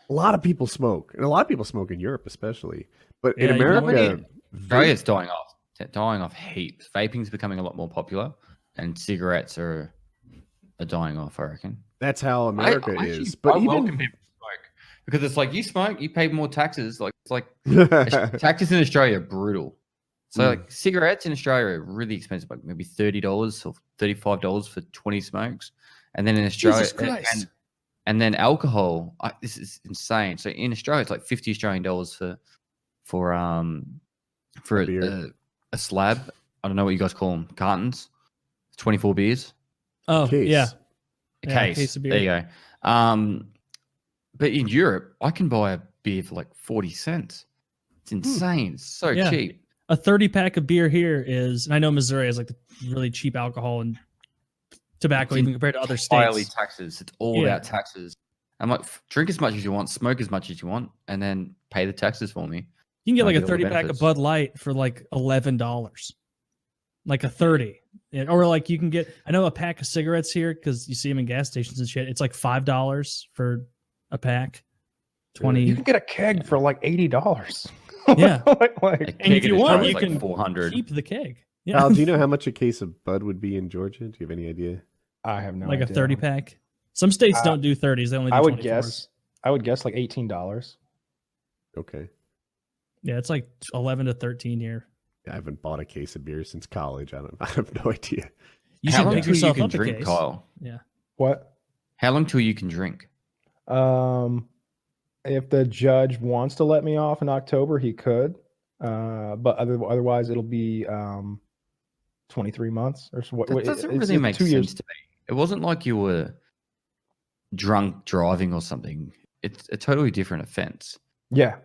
A lot of people smoke, and a lot of people smoke in Europe, especially. But in Yeah, you know what? America, Australia's dying off heaps. Vaping's becoming a lot more popular, and cigarettes are dying off, I reckon. that's how America I is. actually, But I even welcome people to smoke because it's like you smoke, you pay more taxes. Like it's like taxes in Australia are brutal. So like cigarettes in Australia are really expensive, like maybe $30 or $35 for 20 smokes, and then in Australia, Jesus Christ. and then alcohol. This is insane. So in Australia, it's like 50 Australian dollars for A beer. a slab. I don't know what you guys call them, cartons, 24 beers. Oh, case. yeah. A Yeah, case. case of beer. There you go. But in Europe, I can buy a beer for like 40 cents. It's insane. It's so Yeah. cheap. A 30-pack of beer here is, and I know Missouri has like the really cheap alcohol and tobacco even compared to other Highly states. taxes. It's all about taxes. I'm like, drink as much as you want, smoke as much as you want, and then pay the taxes for me. You can get like a Get all the 30-pack of benefits. Bud Light for like $11. Like a 30. Or like you can get, I know a pack of cigarettes here because you see them in gas stations and shit. It's like $5 for a pack. 20. You can get a keg for like $80. Yeah. like, And if you want, you like can 400. keep the keg. Yeah. Al, do you know how much a case of Bud would be in Georgia? Do you have any idea? I have no like idea. a 30-pack. Some states don't do 30s. They only do I would 24s. guess like $18. Okay. Yeah, it's like 11 to 13 here. I haven't bought a case of beer since college. I have no idea. You How should long pick till you yourself can up a drink, case. Kyle? Yeah. What? How long till you can drink? If the judge wants to let me off in October, he could. But otherwise, it'll be 23 months or so. That doesn't really make 2 sense years. to me. It wasn't like you were drunk driving or something. It's a totally different offense. Yeah.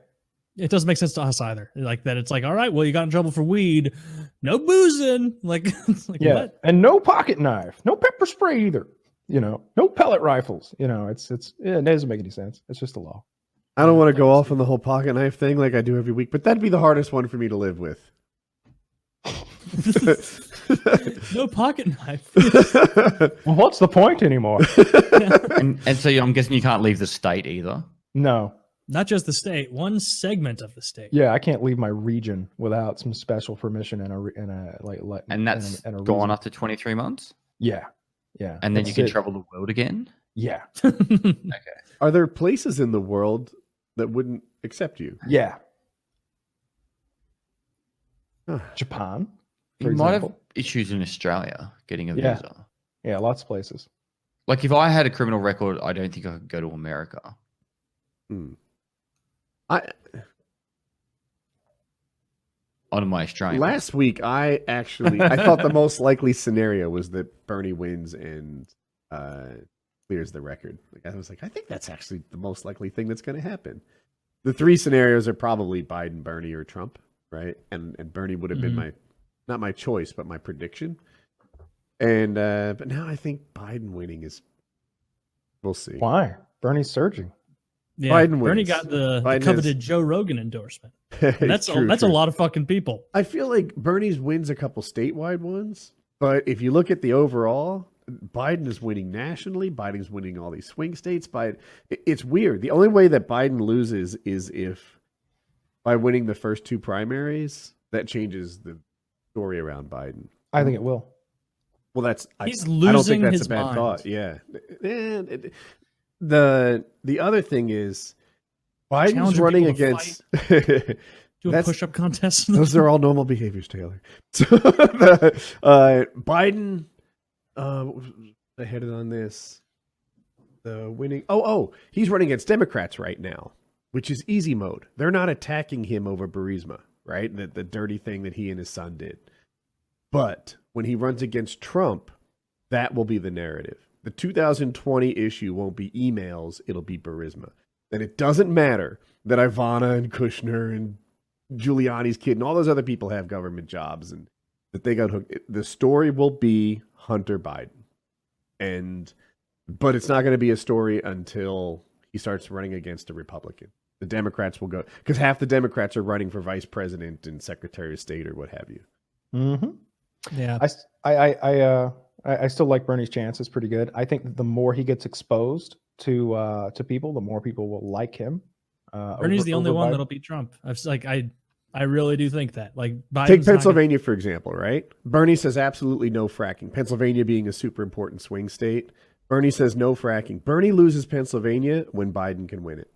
It doesn't make sense to us either. Like that, it's like, all right, well, you got in trouble for weed, no boozing. Like, it's like Yeah. what? And no pocket knife, no pepper spray either. No pellet rifles. It doesn't make any sense. It's just a law. I don't want to go off on the whole pocket knife thing like I do every week, but that'd be the hardest one for me to live with. No pocket knife. Well, what's the point anymore? And so I'm guessing you can't leave the state either. No. Not just the state, one segment of the state. Yeah, I can't leave my region without some special permission and And that's and a gone reason. after 23 months? Yeah. Yeah. And then That's you can it. travel the world again? Yeah. Okay. Are there places in the world that wouldn't accept you? Yeah. Huh. Japan, for You might have example. issues in Australia getting a Yeah. visa. Yeah, lots of places. Like if I had a criminal record, I don't think I could go to America. On my Australian. Last week, I thought the most likely scenario was that Bernie wins and clears the record. Like I was like, I think that's actually the most likely thing that's going to happen. The three scenarios are probably Biden, Bernie, or Trump, right? And Bernie would have been not my choice, but my prediction. And but now I think Biden winning is. We'll see. Why? Bernie's surging. Yeah, Biden Bernie wins. got the Biden coveted Joe Rogan endorsement. It's That's true, a true. lot of fucking people. I feel like Bernie's wins a couple statewide ones, but if you look at the overall, Biden is winning nationally. Biden's winning all these swing states. It's weird. The only way that Biden loses is if by winning the first two primaries, that changes the story around Biden. I think it will. Well, He's I don't losing think that's his a bad mind. thought. Yeah. And the other thing is Biden's Challenging running people to against. Do a That's- push-up contest. Those are all normal behaviors, Taylor. So Biden ahead on this. The winning. He's running against Democrats right now, which is easy mode. They're not attacking him over Burisma, right? The dirty thing that he and his son did. But when he runs against Trump, that will be the narrative. The 2020 issue won't be emails, it'll be Burisma. And it doesn't matter that Ivana and Kushner and Giuliani's kid and all those other people have government jobs and that they got hooked. The story will be Hunter Biden. But it's not going to be a story until he starts running against a Republican. The Democrats will go, because half the Democrats are running for vice president and secretary of state or what have you. Mm-hmm. Yeah. I still like Bernie's chances pretty good. I think the more he gets exposed, to people, the more people will like him. Bernie's the only one that'll beat Trump. I really do think that. Like, Biden's Take not gonna- Pennsylvania, for example, right? Bernie says absolutely no fracking. Pennsylvania being a super important swing state. Bernie says no fracking. Bernie loses Pennsylvania when Biden can win it.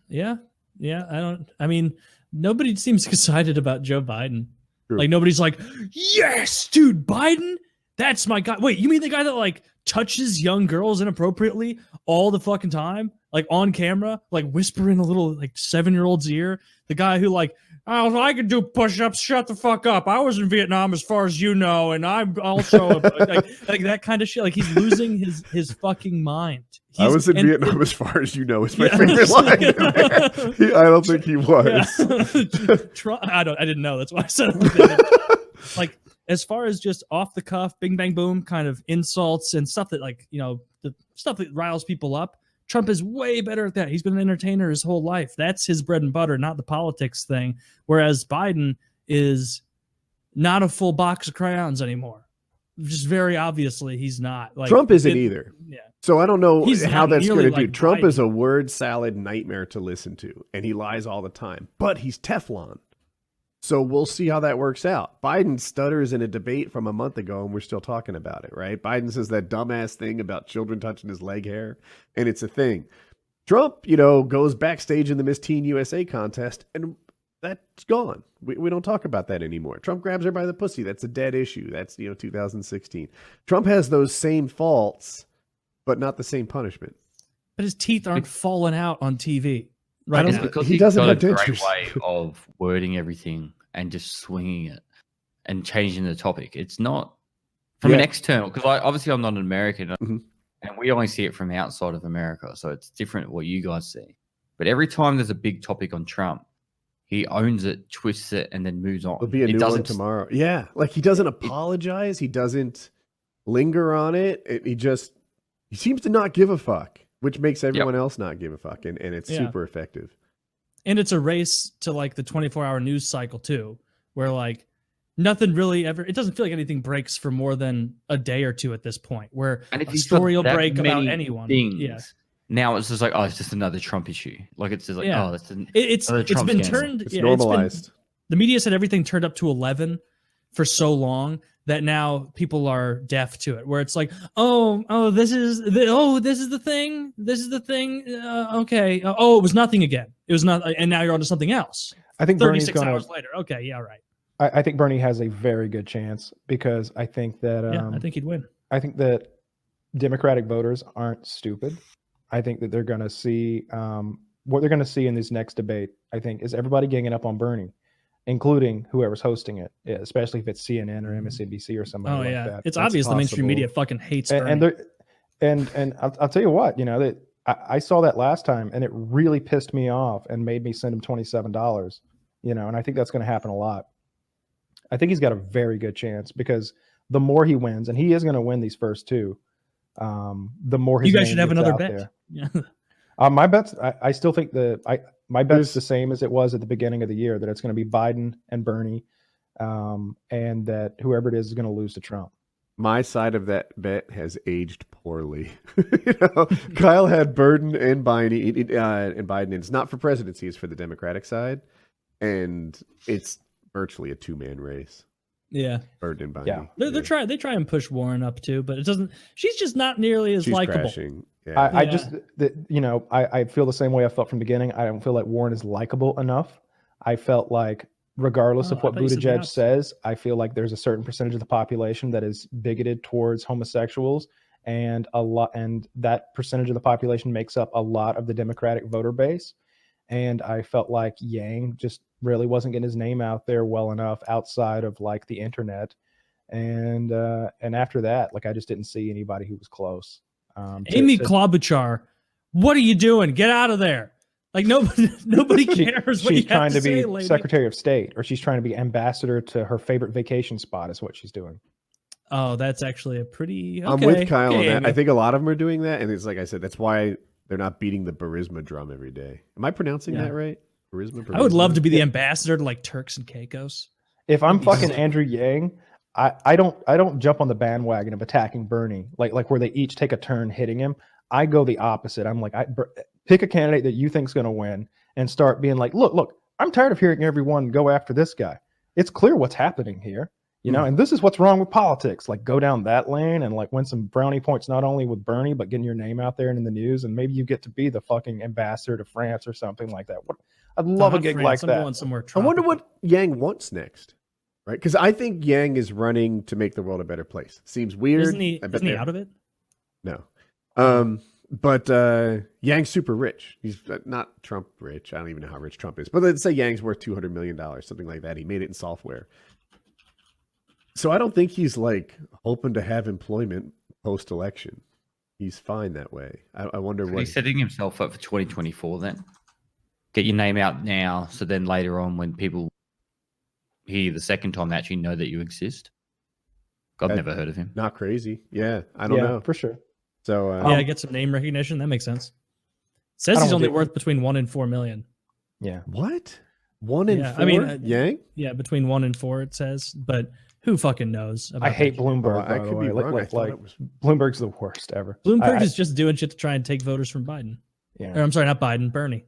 Yeah. I mean, nobody seems excited about Joe Biden. True. Like, nobody's like, yes, dude, Biden, that's my guy. Wait, you mean the guy that like touches young girls inappropriately all the fucking time? Like on camera, like whispering a little like 7-year-old's ear. The guy who like, oh, I could do push-ups. Shut the fuck up. I was in Vietnam, as far as you know, and I'm also like that kind of shit. Like, he's losing his fucking mind. I was in Vietnam, as far as you know, is my favorite line. I don't think he was. Yeah. I didn't know. That's why I said it. Like, as far as just off the cuff, bing bang boom kind of insults and stuff that, like, the stuff that riles people up. Trump is way better at that. He's been an entertainer his whole life. That's his bread and butter, not the politics thing. Whereas Biden is not a full box of crayons anymore. Just very obviously, he's not. Like, Trump isn't either. Yeah. So I don't know He's how not that's going to nearly do. like Trump Biden. is a word salad nightmare to listen to, and he lies all the time. But he's Teflon. So we'll see how that works out. Biden stutters in a debate from a month ago, and we're still talking about it, right? Biden says that dumbass thing about children touching his leg hair, and it's a thing. Trump, goes backstage in the Miss Teen USA contest, and that's gone. We don't talk about that anymore. Trump grabs her by the pussy. That's a dead issue. That's 2016. Trump has those same faults, but not the same punishment. But his teeth aren't falling out on TV. Right. It's now. because He he's doesn't got a have great dentures. way of wording everything and just swinging it and changing the topic. It's not from an Yeah. external, because obviously I'm not an American, Mhm. and we only see it from outside of America, so it's different what you guys see. But every time there's a big topic on Trump, he owns it, twists it, and then moves on. There'll be a It new one doesn't- tomorrow. Yeah, like he doesn't apologize. He doesn't linger on it. He seems to not give a fuck, which makes everyone else not give a fuck, and it's Yeah. super effective. And it's a race to like the 24-hour news cycle too, where like nothing really ever, it doesn't feel like anything breaks for more than a day or two at this point, where And if a he's got story will that break about many anyone. things, Yeah. now it's just like, oh, it's just another Trump issue. Like, it's just like, Yeah. oh, that's It's another Trump been scandal. turned, It's yeah, normalized. the media said everything turned up to 11 for so long that now people are deaf to it, where it's like, this is the thing. Okay. It was nothing again. It was not. And now you're on to something else. I think Bernie's 36 going hours to. later. Okay. Yeah. Right. I think Bernie has a very good chance because I think that. Yeah. I think he'd win. I think that Democratic voters aren't stupid. I think that they're going to see what they're going to see in this next debate. I think is everybody ganging up on Bernie, including whoever's hosting it, especially if it's CNN or MSNBC or somebody Oh like yeah. that. It's That's obvious the mainstream possible. media fucking hates And Bernie. and I'll tell you what, that I saw that last time and it really pissed me off and made me send him $27. And I think that's going to happen a lot. I think he's got a very good chance because the more he wins, and he is going to win these first two, the more his You guys name should have gets another out bet. there. Yeah. My bet's I still think my bet's There's- the same as it was at the beginning of the year, that it's going to be Biden and Bernie, and that whoever it is going to lose to Trump. My side of that bet has aged poorly. Kyle had Burden and Biden. It's not for presidency; it's for the Democratic side, and it's virtually a 2-man race. Yeah. Burden and Biden. Yeah. They try and push Warren up too, but it doesn't. She's just not nearly as She's likable. crashing. Yeah. I Yeah. just I feel the same way I felt from the beginning. I don't feel like Warren is likable enough. I felt like regardless Oh, of what I thought you said the Buttigieg opposite. says, I feel like there's a certain percentage of the population that is bigoted towards homosexuals, and that percentage of the population makes up a lot of the Democratic voter base. And I felt like Yang just really wasn't getting his name out there well enough outside of like the internet. And after that, like I just didn't see anybody who was close. Amy Klobuchar, what are you doing? Get out of there! Like nobody cares what you She's trying have to say, be lady. Secretary of State, or she's trying to be ambassador to her favorite vacation spot, is what she's doing. Oh, that's actually a pretty. I'm okay. with Kyle on Okay, that. Amy. I think a lot of them are doing that, and it's like I said, that's why they're not beating the Burisma drum every day. Am I pronouncing Yeah. that right? Burisma. I would love to be the ambassador to like Turks and Caicos. If I'm That'd be fucking sick. Andrew Yang, I don't jump on the bandwagon of attacking Bernie like where they each take a turn hitting him. I go the opposite. I'm like, pick a candidate that you think's going to win and start being like, look, I'm tired of hearing everyone go after this guy. It's clear what's happening here, and this is what's wrong with politics. Like, go down that lane and like win some brownie points, not only with Bernie, but getting your name out there and in the news. And maybe you get to be the fucking ambassador to France or something like that. I'd love a gig like I'm that. going somewhere I wonder tropical. what Yang wants next, right? Because I think Yang is running to make the world a better place. Seems weird. Isn't he out of it? No. But Yang's super rich. He's not Trump rich. I don't even know how rich Trump is. But let's say Yang's worth $200 million, something like that. He made it in software. So I don't think he's like hoping to have employment post-election. He's fine that way. I wonder what He's setting himself up for 2024 then. Get your name out now, so then later on when people hear you the second time, they actually know that you exist. I've never heard of him. Not crazy. Yeah, I don't know. For sure. So Yeah, get some name recognition. That makes sense. Says he's only worth between 1 and 4 million. Yeah. What? 1 and 4? I mean, Yang? Yeah, between 1 and 4 it says, but who fucking knows? About I hate that? Bloomberg. I by the could be way. wrong. I thought it was... Bloomberg's the worst ever. Bloomberg is just doing shit to try and take voters from Biden. Yeah. Or, I'm sorry, not Biden, Bernie.